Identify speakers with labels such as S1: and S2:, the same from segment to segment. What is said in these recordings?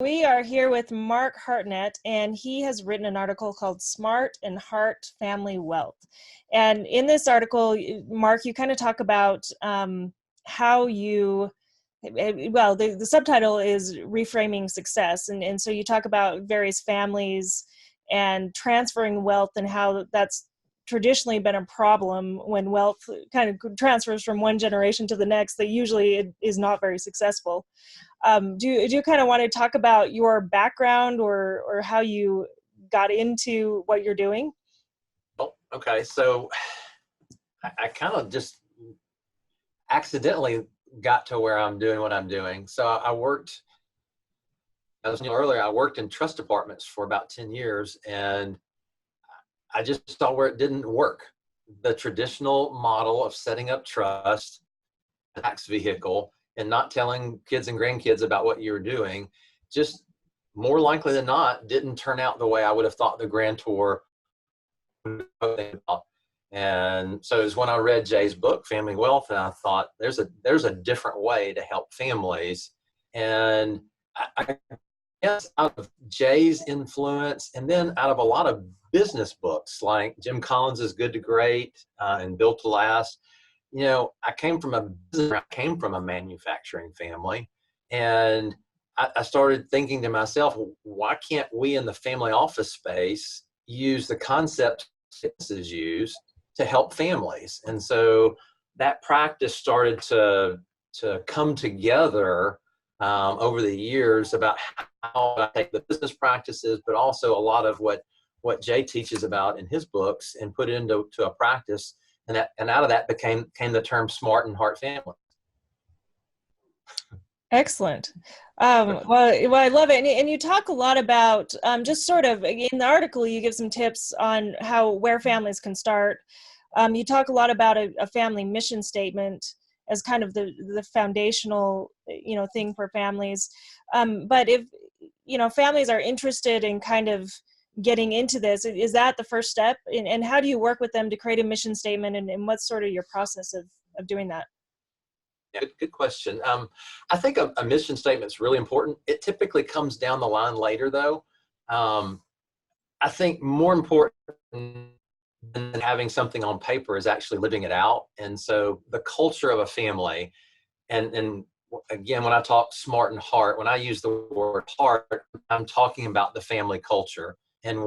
S1: We are here with Mark Hartnett, and he has written an article called Smart and Heart Family Wealth. And in this article, Mark, you kind of talk about how you, well, the subtitle is Reframing Success. And so you talk about various families and transferring wealth and how that's traditionally been a problem when wealth kind of transfers from one generation to the next, that usually it is not very successful. Do you kind of want to talk about your background or how you got into what you're doing?
S2: Oh, okay. So I kind of just accidentally got to where I'm doing what I'm doing. So I worked, as you know earlier, I worked in trust departments for about 10 years, and I just saw where it didn't work. The traditional model of setting up trust, tax vehicle, and not telling kids and grandkids about what you were doing, just more likely than not, didn't turn out the way I would have thought the grantor would think about. And so it was when I read Jay's book, Family Wealth, and I thought there's a different way to help families. And I guess out of Jay's influence, and then out of a lot of business books like Jim Collins's Good to Great and Built to Last, you know, I came from a manufacturing family, and I started thinking to myself, why can't we in the family office space use the concepts businesses use to help families? And so that practice started to come together over the years about how I take the business practices, but also a lot of what Jay teaches about in his books, and put it into a practice. And out of that came the term Smart and Heart Family.
S1: Excellent. Well, I love it. And you talk a lot about just sort of in the article, you give some tips on where families can start. You talk a lot about a family mission statement as kind of the foundational, thing for families. But if, families are interested in kind of getting into this, is that the first step? And how do you work with them to create a mission statement? And what's sort of your process of doing that?
S2: Yeah, good question. I think a mission statement is really important. It typically comes down the line later, though. I think more important than having something on paper is actually living it out. And so the culture of a family, and again, when I talk smart and heart, when I use the word heart, I'm talking about the family culture and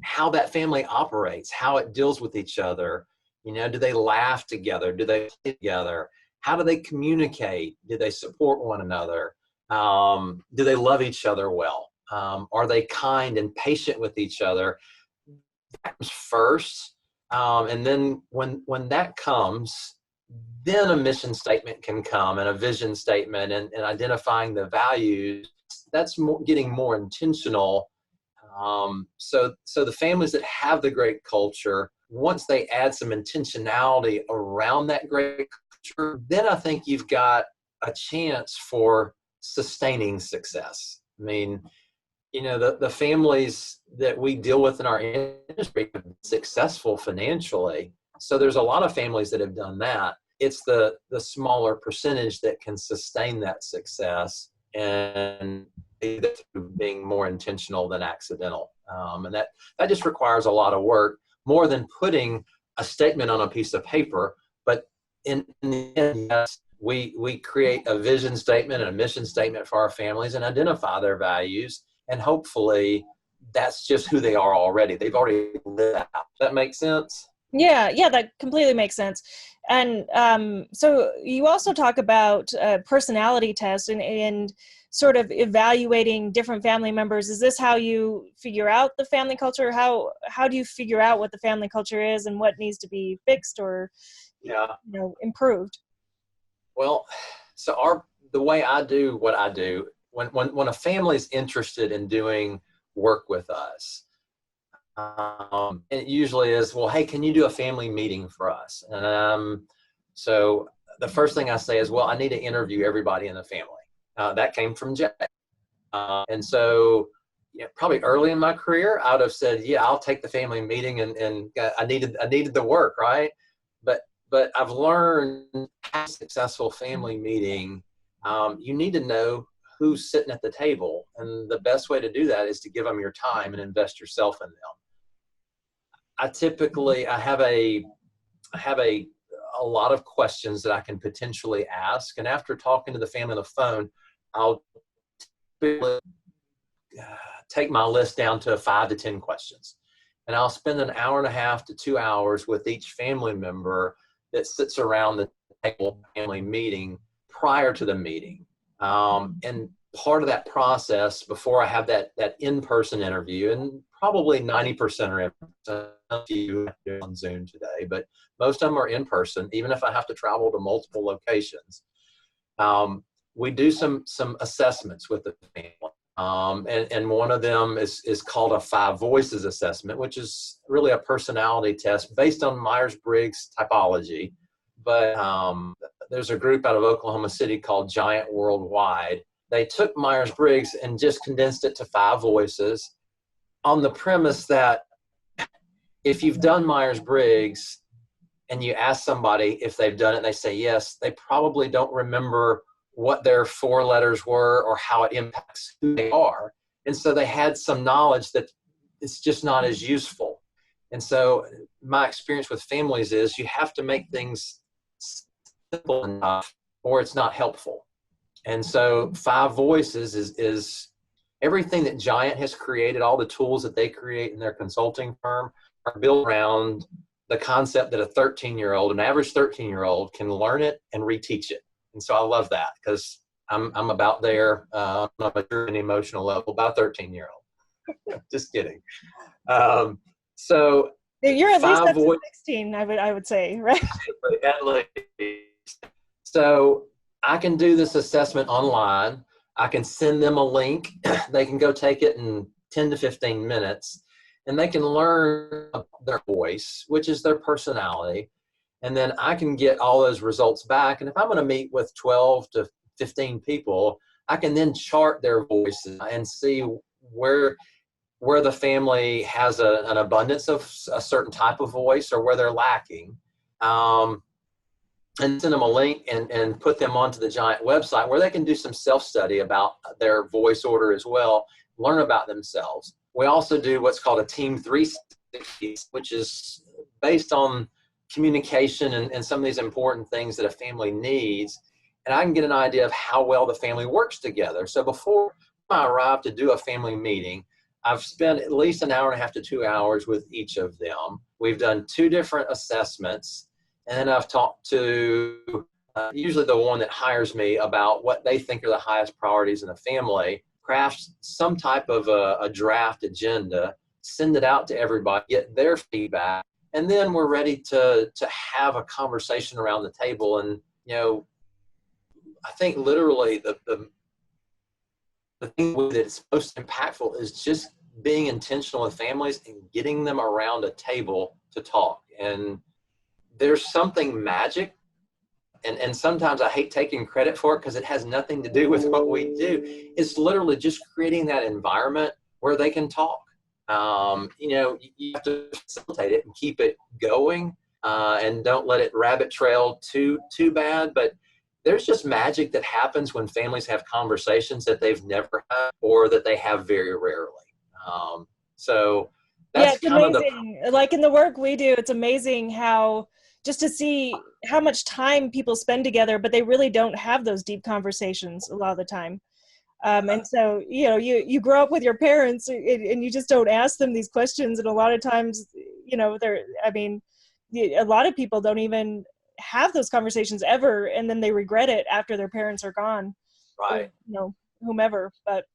S2: how that family operates, how it deals with each other. You know, do they laugh together? Do they play together? How do they communicate? Do they support one another? Do they love each other well? Are they kind and patient with each other? That comes first. And then when that comes, then a mission statement can come, and a vision statement, and identifying the values. That's getting more intentional. So the families that have the great culture, once they add some intentionality around that great culture, then I think you've got a chance for sustaining success. I mean, the families that we deal with in our industry have been successful financially. So there's a lot of families that have done that. It's the smaller percentage that can sustain that success and being more intentional than accidental. And that just requires a lot of work, more than putting a statement on a piece of paper. But in the end, yes, we create a vision statement and a mission statement for our families and identify their values. And hopefully that's just who they are already. They've already lived that out. Does that make sense?
S1: Yeah, that completely makes sense. And so you also talk about personality tests and sort of evaluating different family members. Is this how you figure out the family culture? How do you figure out what the family culture is and what needs to be fixed or improved?
S2: Well, so the way I do what I do, when a family is interested in doing work with us, it usually is, well, hey, can you do a family meeting for us? And so the first thing I say is, well, I need to interview everybody in the family. That came from Jay. And so probably early in my career, I would have said, yeah, I'll take the family meeting, and I needed the work, right? But I've learned a successful family meeting, you need to know who's sitting at the table. And the best way to do that is to give them your time and invest yourself in them. I have a lot of questions that I can potentially ask. And after talking to the family on the phone, I'll take my list down to 5 to 10 questions. And I'll spend an hour and a half to 2 hours with each family member that sits around the table family meeting prior to the meeting. And part of that process, before I have that in-person interview, and probably 90% are in person, a few on Zoom today, but most of them are in person, even if I have to travel to multiple locations. We do some assessments with the family. And one of them is called a 5 voices assessment, which is really a personality test based on Myers-Briggs typology. But there's a group out of Oklahoma City called Giant Worldwide. They took Myers-Briggs and just condensed it to 5 voices on the premise that if you've done Myers-Briggs and you ask somebody if they've done it and they say yes, they probably don't remember what their 4 letters were or how it impacts who they are. And so they had some knowledge that it's just not as useful. And so my experience with families is you have to make things simple enough or it's not helpful. And so 5 voices is everything that Giant has created, all the tools that they create in their consulting firm are built around the concept that a 13-year-old, an average 13-year-old can learn it and reteach it. And so I love that because I'm about there on a mature and emotional level, about a 13-year-old. Just kidding. So
S1: you're at least up to 16, I would say, right?
S2: At least. So I can do this assessment online. I can send them a link. They can go take it in 10 to 15 minutes, and they can learn their voice, which is their personality. And then I can get all those results back. And if I'm going to meet with 12 to 15 people, I can then chart their voices and see where the family has an abundance of a certain type of voice or where they're lacking. And send them a link and put them onto the Giant website where they can do some self-study about their voice order as well, learn about themselves. We also do what's called a Team 360, which is based on communication and some of these important things that a family needs. And I can get an idea of how well the family works together. So before I arrive to do a family meeting, I've spent at least an hour and a half to 2 hours with each of them. We've done 2 different assessments. And then I've talked to usually the one that hires me about what they think are the highest priorities in the family, craft some type of a draft agenda, send it out to everybody, get their feedback, and then we're ready to have a conversation around the table. And, you know, I think literally the thing that's most impactful is just being intentional with families and getting them around a table to talk. And there's something magic, and sometimes I hate taking credit for it because it has nothing to do with what we do. It's literally just creating that environment where they can talk. You know, you have to facilitate it and keep it going, and don't let it rabbit trail too bad. But there's just magic that happens when families have conversations that they've never had or that they have very rarely. So that's
S1: it's amazing. Like in the work we do, it's amazing how just to see how much time people spend together, but they really don't have those deep conversations a lot of the time. And so, you know, you grow up with your parents and you just don't ask them these questions. And a lot of times, you know, a lot of people don't even have those conversations ever. And then they regret it after their parents are gone.
S2: Right.
S1: Or, you know, whomever, but.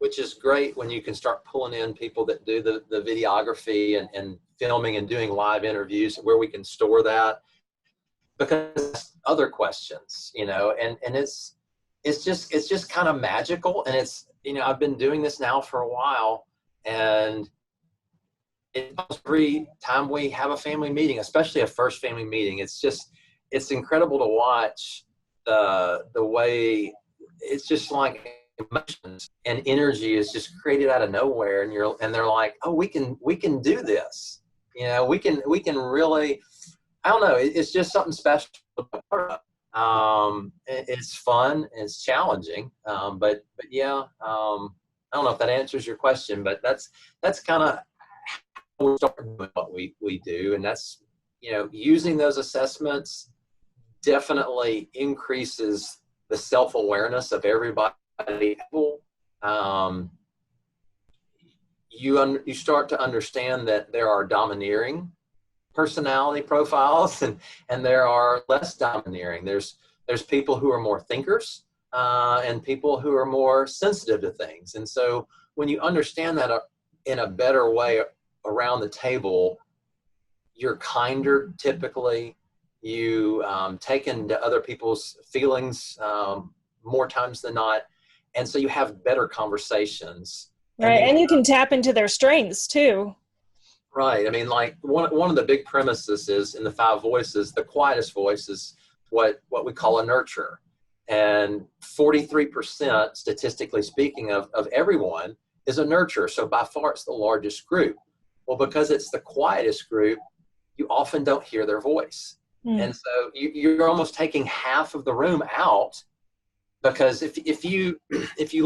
S2: Which is great when you can start pulling in people that do the videography and filming and doing live interviews where we can store that, because other questions, you know, and it's just kind of magical. And it's, you know, I've been doing this now for a while, and every time we have a family meeting, especially a first family meeting, it's incredible to watch the way it's just like emotions and energy is just created out of nowhere, and they're like, oh, we can do this, you know, we can really, I don't know, it's just something special. It's fun, it's challenging, but yeah, I don't know if that answers your question, but that's kind of how we start doing what we do, and that's, using those assessments definitely increases the self-awareness of everybody. Um, you start to understand that there are domineering personality profiles, and there are less domineering. There's people who are more thinkers, and people who are more sensitive to things. And so when you understand that in a better way around the table, you're kinder typically. You take into other people's feelings more times than not, and so you have better conversations. And
S1: Right. And you can tap into their strengths too.
S2: right. I mean, like one of the big premises is in the five voices, the quietest voice is what we call a nurturer. And 43%, statistically speaking, of everyone is a nurturer. So by far it's the largest group. Well, because it's the quietest group, you often don't hear their voice. And so you're almost taking half of the room out, because if you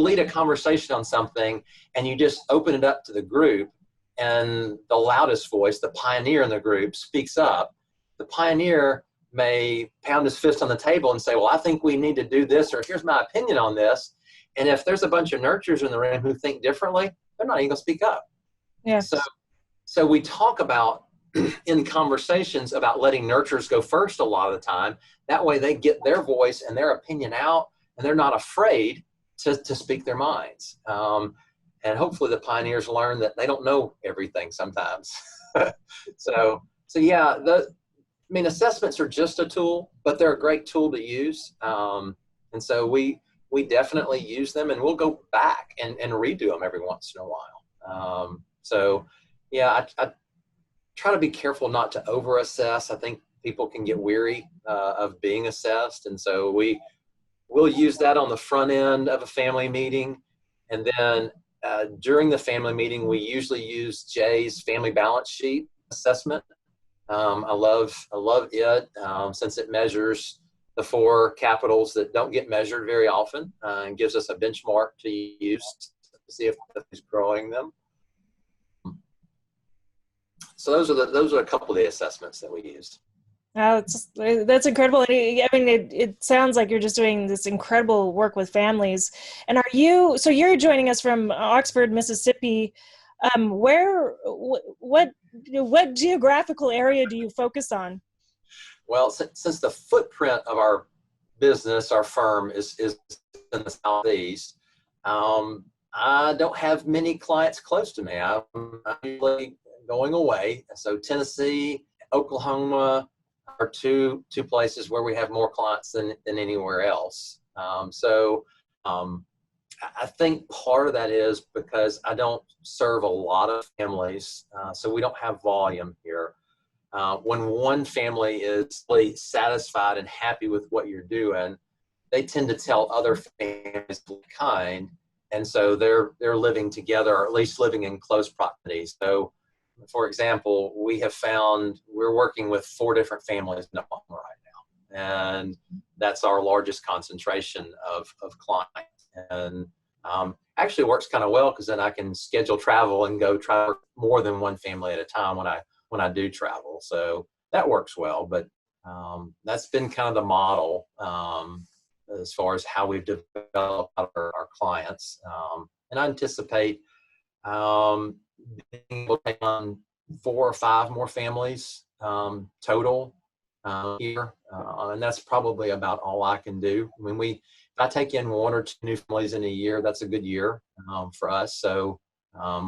S2: lead a conversation on something and you just open it up to the group, and the loudest voice, the pioneer in the group, speaks up, the pioneer may pound his fist on the table and say, well, I think we need to do this, or here's my opinion on this. And if there's a bunch of nurturers in the room who think differently, they're not even going to speak up.
S1: Yeah.
S2: So we talk about in conversations about letting nurturers go first a lot of the time. That way they get their voice and their opinion out, and they're not afraid to speak their minds. And hopefully the pioneers learn that they don't know everything sometimes. So yeah, assessments are just a tool, but they're a great tool to use. And so we definitely use them, and we'll go back and redo them every once in a while. So yeah, I try to be careful not to over assess. I think people can get weary of being assessed. And so we'll use that on the front end of a family meeting. And then during the family meeting, we usually use Jay's family balance sheet assessment. I love it since it measures the four capitals that don't get measured very often, and gives us a benchmark to use to see if it's growing them. So those are a couple of the assessments that we used.
S1: Oh, that's incredible. I mean, it sounds like you're just doing this incredible work with families. And so you're joining us from Oxford, Mississippi. What geographical area do you focus on?
S2: Well, since the footprint of our business, our firm is in the Southeast, I don't have many clients close to me. I'm usually going away. So Tennessee, Oklahoma are two places where we have more clients than anywhere else. I think part of that is because I don't serve a lot of families, so we don't have volume here. When one family is really satisfied and happy with what you're doing, they tend to tell other families of kind, and so they're living together, or at least living in close proximity. So, for example, we have found we're working with 4 different families in Oklahoma right now, and that's our largest concentration of clients. And actually works kind of well, because then I can schedule travel and go travel more than one family at a time when I do travel. So that works well. But that's been kind of the model as far as how we've developed our clients. And I anticipate being able to take on 4 or 5 more families total here, and that's probably about all I can do. I mean, if I take in 1 or 2 new families in a year, that's a good year for us. So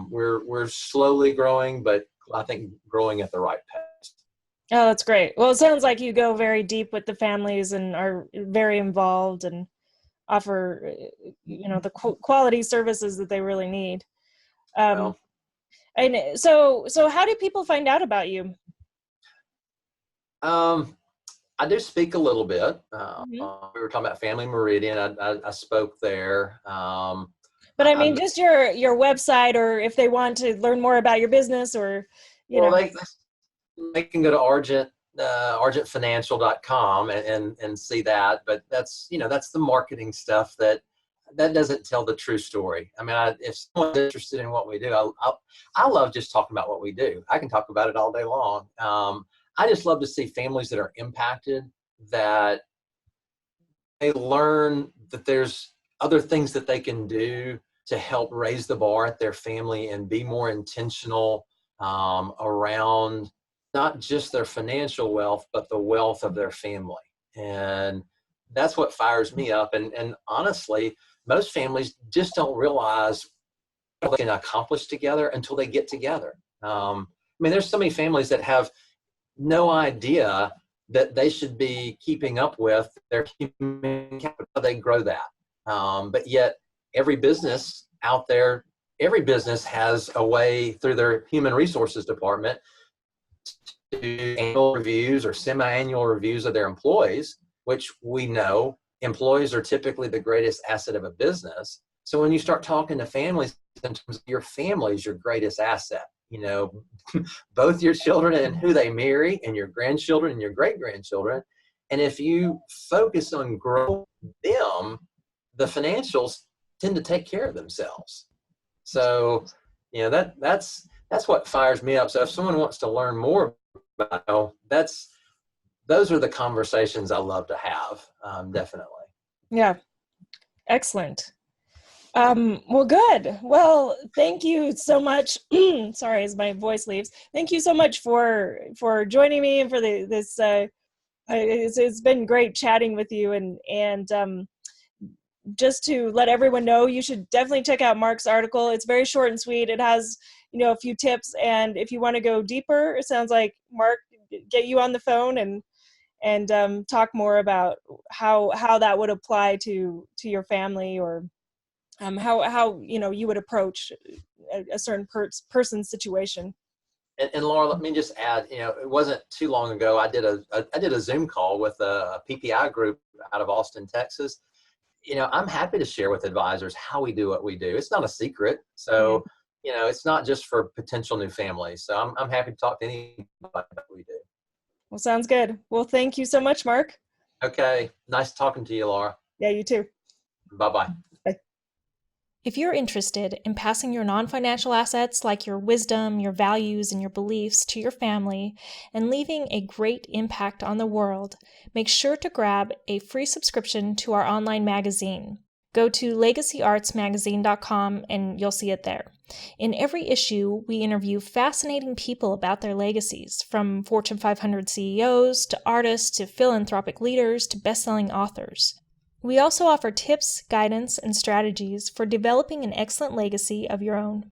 S2: we're slowly growing, but I think growing at the right pace.
S1: Oh, that's great. Well, it sounds like you go very deep with the families and are very involved and offer, the quality services that they really need. And so how do people find out about you?
S2: I do speak a little bit.
S1: Mm-hmm.
S2: We were talking about Family Meridian. I spoke there.
S1: But I mean, just your website, or if they want to learn more about your business, or
S2: they can go to Argent argentfinancial.com and see that. But that's, that's the marketing stuff that doesn't tell the true story. I mean, if someone's interested in what we do, I love just talking about what we do. I can talk about it all day long. I just love to see families that are impacted, that they learn that there's other things that they can do to help raise the bar at their family and be more intentional around not just their financial wealth, but the wealth of their family. And that's what fires me up. And honestly, most families just don't realize what they can accomplish together until they get together. I mean, there's so many families that have no idea that they should be keeping up with their human capital. They grow that. But yet every business out there, every business has a way through their human resources department to do annual reviews or semi-annual reviews of their employees, which we know employees are typically the greatest asset of a business. So when you start talking to families, in terms of your family is your greatest asset, both your children and who they marry, and your grandchildren and your great-grandchildren. And if you focus on growing them, the financials tend to take care of themselves. So, that's what fires me up. So if someone wants to learn more about those are the conversations I love to have. Definitely.
S1: Yeah. Excellent. Well, good. Well, thank you so much. Sorry, as my voice leaves. Thank you so much for joining me and for this. It's been great chatting with you, and just to let everyone know, you should definitely check out Mark's article. It's very short and sweet. It has a few tips, and if you want to go deeper, it sounds like Mark get you on the phone and talk more about how that would apply to your family, or how you would approach a certain person's situation.
S2: And Laura, let me just add, it wasn't too long ago, I did a Zoom call with a PPI group out of Austin, Texas. I'm happy to share with advisors how we do what we do. It's not a secret. So, it's not just for potential new families. So I'm happy to talk to anybody about what we do.
S1: Well, sounds good. Well, thank you so much, Mark.
S2: Okay. Nice talking to you, Laura.
S1: Yeah, you too.
S2: Bye-bye.
S1: Bye. If you're interested in passing your non-financial assets like your wisdom, your values, and your beliefs to your family and leaving a great impact on the world, make sure to grab a free subscription to our online magazine. Go to legacyartsmagazine.com and you'll see it there. In every issue, we interview fascinating people about their legacies, from Fortune 500 CEOs to artists to philanthropic leaders to best-selling authors. We also offer tips, guidance, and strategies for developing an excellent legacy of your own.